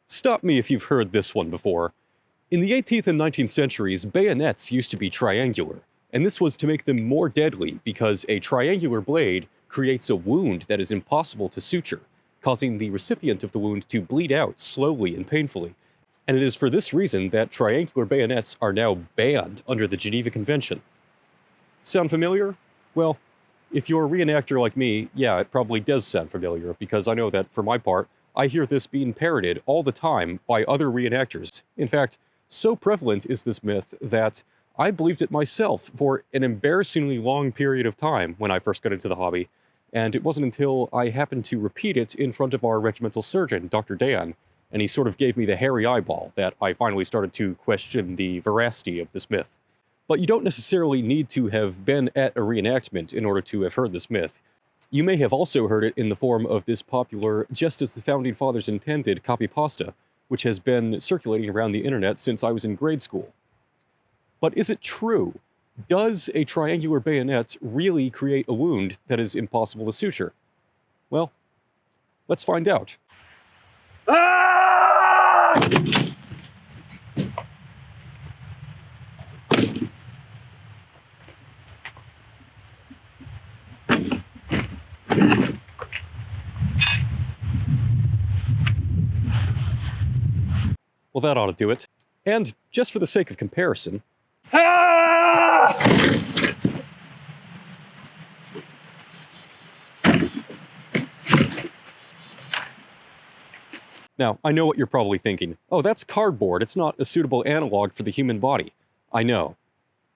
Stop me if you've heard this one before. In the 18th and 19th centuries, bayonets used to be triangular, and this was to make them more deadly because a triangular blade creates a wound that is impossible to suture, causing the recipient of the wound to bleed out slowly and painfully. And it is for this reason that triangular bayonets are now banned under the GeNeVa CoNvEnTion. Sound familiar? Well, if you're a reenactor like me, yeah, it probably does sound familiar, because I know that, for my part, I hear this being parroted all the time by other reenactors. In fact, so prevalent is this myth that I believed it myself for an embarrassingly long period of time when I first got into the hobby, and it wasn't until I happened to repeat it in front of our regimental surgeon, Dr. Dan, and he sort of gave me the hairy eyeball that I finally started to question the veracity of this myth. But you don't necessarily need to have been at a reenactment in order to have heard this myth. You may have also heard it in the form of this popular, just as the Founding Fathers intended, copypasta, which has been circulating around the internet since I was in grade school. But is it true? Does a triangular bayonet really create a wound that is impossible to suture? Well, let's find out. Well, that ought to do it. And just for the sake of comparison... Now, I know what you're probably thinking. Oh, that's cardboard. It's not a suitable analog for the human body. I know.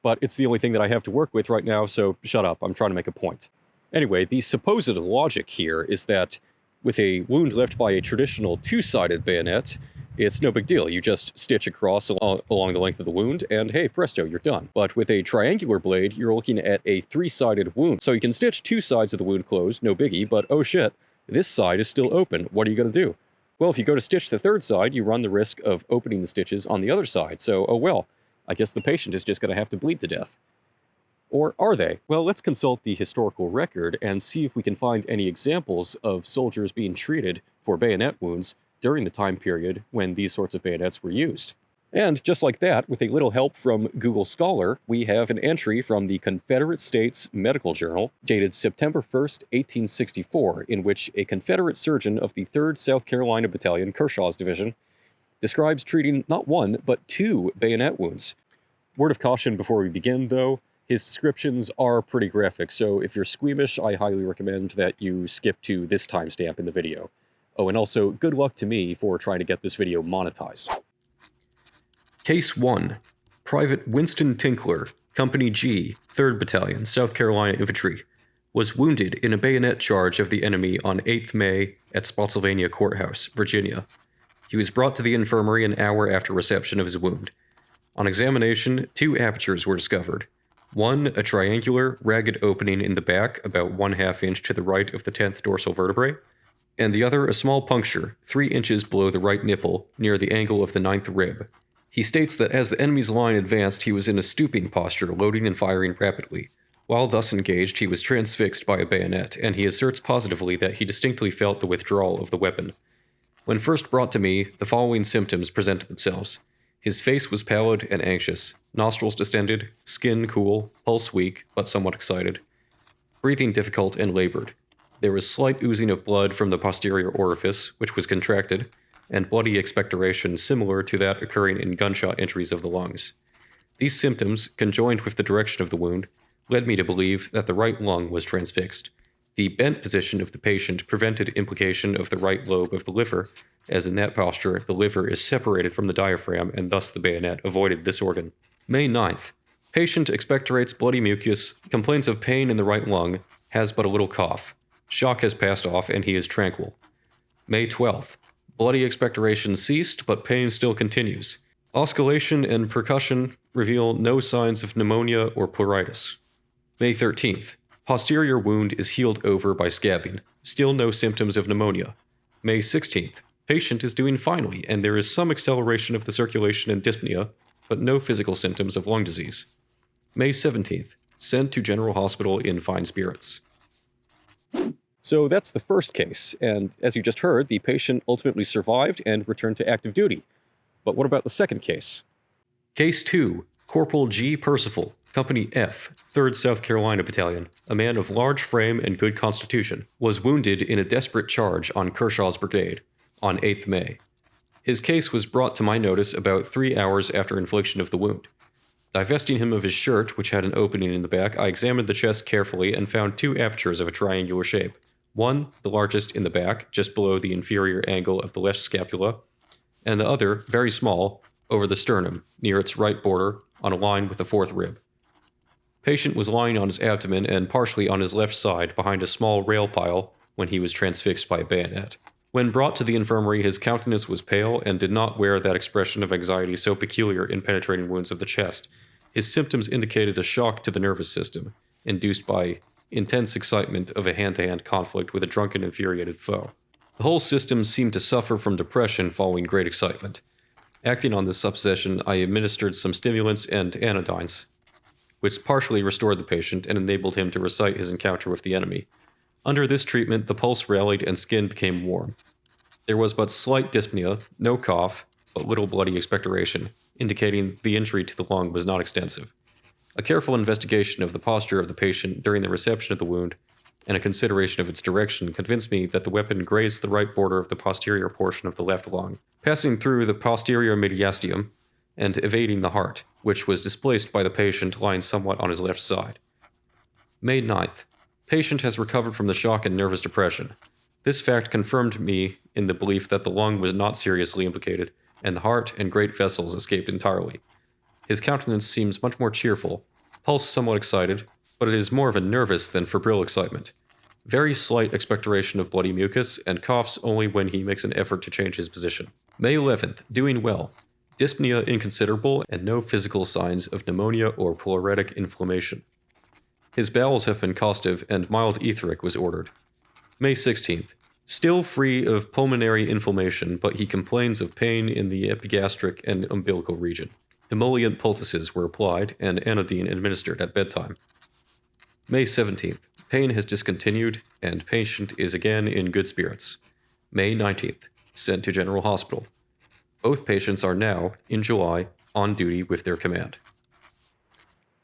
But it's the only thing that I have to work with right now, so shut up. I'm trying to make a point. Anyway, the supposed logic here is that with a wound left by a traditional two-sided bayonet, it's no big deal. You just stitch across along the length of the wound, and hey, presto, you're done. But with a triangular blade, you're looking at a three-sided wound. So you can stitch two sides of the wound closed, no biggie, but oh shit, this side is still open. What are you going to do? Well, if you go to stitch the third side, you run the risk of opening the stitches on the other side. So, oh well, I guess the patient is just going to have to bleed to death. Or are they? Well, let's consult the historical record and see if we can find any examples of soldiers being treated for bayonet wounds during the time period when these sorts of bayonets were used. And just like that, with a little help from Google Scholar, we have an entry from the Confederate States Medical Journal, dated September 1st, 1864, in which a Confederate surgeon of the 3rd South Carolina Battalion, Kershaw's Division, describes treating not one, but two bayonet wounds. Word of caution before we begin, though, his descriptions are pretty graphic, so if you're squeamish, I highly recommend that you skip to this timestamp in the video. Oh, and also, good luck to me for trying to get this video monetized. Case 1. Private Winston Tinkler, Company G, 3rd Battalion, South Carolina Infantry, was wounded in a bayonet charge of the enemy on 8th May at Spotsylvania Courthouse, Virginia. He was brought to the infirmary an hour after reception of his wound. On examination, two apertures were discovered. One, a triangular, ragged opening in the back about 1/2 inch to the right of the 10th dorsal vertebrae, and the other a small puncture, 3 inches below the right nipple, near the angle of the 9th rib. He states that as the enemy's line advanced, he was in a stooping posture, loading and firing rapidly. While thus engaged, he was transfixed by a bayonet, and he asserts positively that he distinctly felt the withdrawal of the weapon. When first brought to me, the following symptoms presented themselves. His face was pallid and anxious, nostrils distended, skin cool, pulse weak, but somewhat excited, breathing difficult and labored. There was slight oozing of blood from the posterior orifice, which was contracted, and bloody expectoration similar to that occurring in gunshot injuries of the lungs. These symptoms, conjoined with the direction of the wound, led me to believe that the right lung was transfixed. The bent position of the patient prevented implication of the right lobe of the liver, as in that posture the liver is separated from the diaphragm and thus the bayonet avoided this organ. May 9th. Patient expectorates bloody mucus, complains of pain in the right lung, has but a little cough. Shock has passed off and he is tranquil. May 12th. Bloody expectoration ceased, but pain still continues. Oscillation and percussion reveal no signs of pneumonia or pleuritis. May 13th. Posterior wound is healed over by scabbing. Still no symptoms of pneumonia. May 16th. Patient is doing finely, and there is some acceleration of the circulation and dyspnea, but no physical symptoms of lung disease. May 17th. Sent to General Hospital in fine spirits. So that's the first case, and as you just heard, the patient ultimately survived and returned to active duty. But what about the second case? Case 2, Corporal G. Percival, Company F, 3rd South Carolina Battalion, a man of large frame and good constitution, was wounded in a desperate charge on Kershaw's brigade on 8th May. His case was brought to my notice about 3 hours after infliction of the wound. Divesting him of his shirt, which had an opening in the back, I examined the chest carefully and found 2 apertures of a triangular shape. One, the largest in the back, just below the inferior angle of the left scapula, and the other, very small, over the sternum, near its right border, on a line with the 4th rib. Patient was lying on his abdomen and partially on his left side behind a small rail pile when he was transfixed by a bayonet. When brought to the infirmary, his countenance was pale and did not wear that expression of anxiety so peculiar in penetrating wounds of the chest. His symptoms indicated a shock to the nervous system, induced by intense excitement of a hand-to-hand conflict with a drunken, infuriated foe. The whole system seemed to suffer from depression following great excitement. Acting on this supposition, I administered some stimulants and anodynes, which partially restored the patient and enabled him to recite his encounter with the enemy. Under this treatment, the pulse rallied and skin became warm. There was but slight dyspnea, no cough, but little bloody expectoration, indicating the injury to the lung was not extensive. A careful investigation of the posture of the patient during the reception of the wound and a consideration of its direction convinced me that the weapon grazed the right border of the posterior portion of the left lung, passing through the posterior mediastinum and evading the heart, which was displaced by the patient lying somewhat on his left side. May 9th. Patient has recovered from the shock and nervous depression. This fact confirmed me in the belief that the lung was not seriously implicated, and the heart and great vessels escaped entirely. His countenance seems much more cheerful, pulse somewhat excited, but it is more of a nervous than febrile excitement. Very slight expectoration of bloody mucus, and coughs only when he makes an effort to change his position. May 11th. Doing well. Dyspnea inconsiderable, and no physical signs of pneumonia or pleuritic inflammation. His bowels have been costive, and mild etheric was ordered. May 16th. Still free of pulmonary inflammation, but he complains of pain in the epigastric and umbilical region. Emollient poultices were applied, and anodyne administered at bedtime. May 17th. Pain has discontinued, and patient is again in good spirits. May 19th. Sent to General Hospital. Both patients are now, in July, on duty with their command.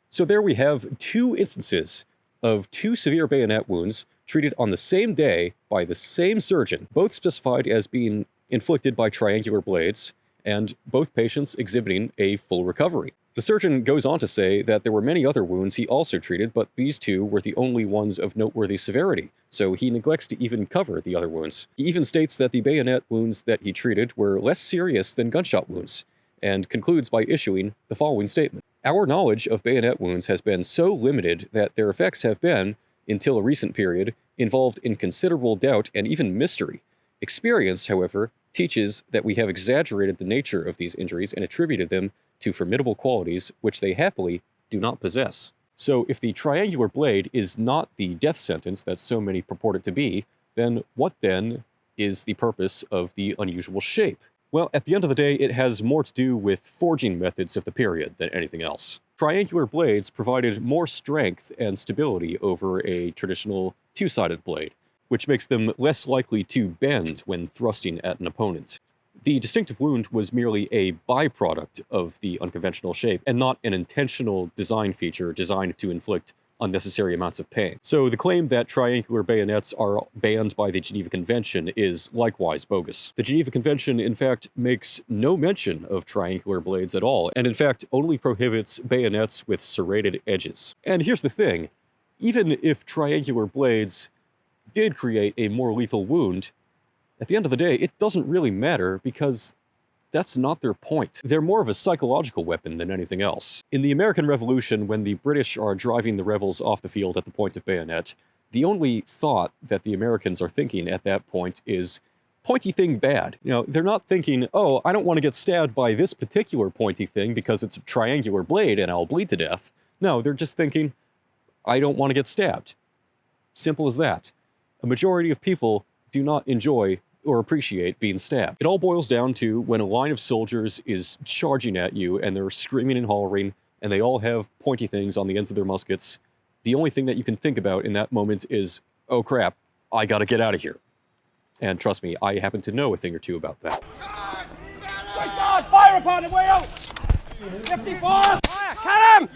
So there we have 2 instances of 2 severe bayonet wounds treated on the same day by the same surgeon, both specified as being inflicted by triangular blades, and both patients exhibiting a full recovery. The surgeon goes on to say that there were many other wounds he also treated, but these 2 were the only ones of noteworthy severity, so he neglects to even cover the other wounds. He even states that the bayonet wounds that he treated were less serious than gunshot wounds, and concludes by issuing the following statement. Our knowledge of bayonet wounds has been so limited that their effects have been, until a recent period, involved in considerable doubt and even mystery. Experience, however, teaches that we have exaggerated the nature of these injuries and attributed them to formidable qualities which they happily do not possess. So if the triangular blade is not the death sentence that so many purport it to be, then what then is the purpose of the unusual shape? Well, at the end of the day, it has more to do with forging methods of the period than anything else. Triangular blades provided more strength and stability over a traditional 2-sided blade, which makes them less likely to bend when thrusting at an opponent. The distinctive wound was merely a byproduct of the unconventional shape, and not an intentional design feature designed to inflict unnecessary amounts of pain. So the claim that triangular bayonets are banned by the GeNeVa Convention is likewise bogus. The GeNeVa Convention, in fact, makes no mention of triangular blades at all, and in fact only prohibits bayonets with serrated edges. And here's the thing, even if triangular blades did create a more lethal wound, at the end of the day, it doesn't really matter because that's not their point. They're more of a psychological weapon than anything else. In the American Revolution, when the British are driving the rebels off the field at the point of bayonet, the only thought that the Americans are thinking at that point is, pointy thing bad. You know, they're not thinking, oh, I don't want to get stabbed by this particular pointy thing because it's a triangular blade and I'll bleed to death. No, they're just thinking, I don't want to get stabbed. Simple as that. A majority of people do not enjoy or appreciate being stabbed. It all boils down to when a line of soldiers is charging at you and they're screaming and hollering and they all have pointy things on the ends of their muskets, the only thing that you can think about in that moment is, oh crap, I gotta get out of here. And trust me, I happen to know a thing or two about that. Fire upon him, Will! 54! Fire! Cut him!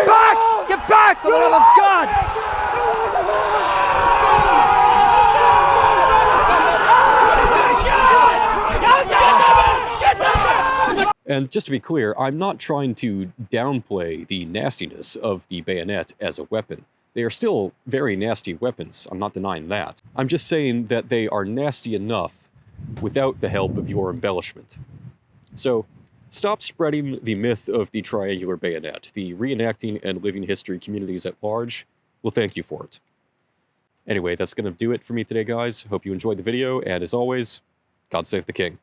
Back! Get back, for the love of God! And just to be clear, I'm not trying to downplay the nastiness of the bayonet as a weapon. They are still very nasty weapons, I'm not denying that. I'm just saying that they are nasty enough without the help of your embellishment. So, stop spreading the myth of the triangular bayonet. The reenacting and living history communities at large will thank you for it. Anyway, that's going to do it for me today, guys. Hope you enjoyed the video, and as always, God save the king.